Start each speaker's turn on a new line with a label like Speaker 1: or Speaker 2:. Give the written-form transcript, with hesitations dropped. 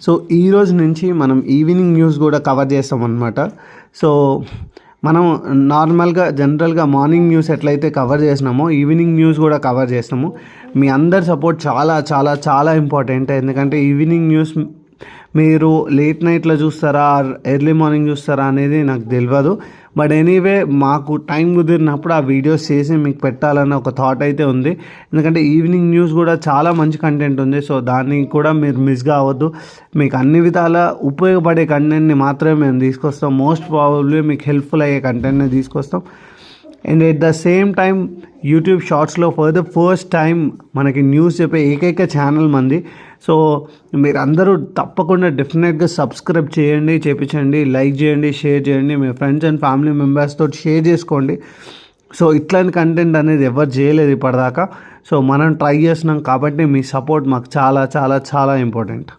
Speaker 1: So ఈరోజు నుంచి మనం ఈవినింగ్ న్యూస్ కూడా కవర్ చేస్తాం అన్నమాట. సో మనం నార్మల్గా జనరల్గా మార్నింగ్ న్యూస్ ఎట్లయితే కవర్ చేసినామో ఈవినింగ్ న్యూస్ కూడా కవర్ చేస్తాము. మీ అందరి సపోర్ట్ చాలా చాలా చాలా ఇంపార్టెంట్. ఎందుకంటే ఈవినింగ్ న్యూస్ మీరు లేట్ నైట్లో చూస్తారా ఎర్లీ మార్నింగ్ చూస్తారా అనేది నాకు తెలియదు. బట్ ఎనీవే మాకు టైం కుదిరినప్పుడు ఆ వీడియోస్ చేసి మీకు పెట్టాలన్న ఒక థాట్ అయితే ఉంది. ఎందుకంటే ఈవినింగ్ న్యూస్ కూడా చాలా మంచి కంటెంట్ ఉంది. సో దాన్ని కూడా మీరు మిస్ కావద్దు. మీకు అన్ని విధాల ఉపయోగపడే కంటెంట్ని మాత్రమే మేము తీసుకొస్తాం. మోస్ట్ ప్రాబబ్లీ మీకు హెల్ప్ఫుల్ అయ్యే కంటెంట్ని తీసుకొస్తాం. And at the same time YouTube షార్ట్స్లో ఫర్ ద ఫస్ట్ టైం మనకి న్యూస్ చెప్పే ఏకైక ఛానల్ మంది. సో మీరు అందరూ తప్పకుండా డెఫినెట్గా సబ్స్క్రైబ్ చేయండి, చేయించండి, లైక్ చేయండి, షేర్ చేయండి, మీ ఫ్రెండ్స్ అండ్ ఫ్యామిలీ మెంబర్స్తో షేర్ చేసుకోండి. సో ఇట్లాంటి కంటెంట్ అనేది ఎవరు చేయలేదు ఇప్పటిదాకా. సో మనం ట్రై చేస్తున్నాం కాబట్టి మీ సపోర్ట్ మాకు చాలా చాలా చాలా ఇంపార్టెంట్.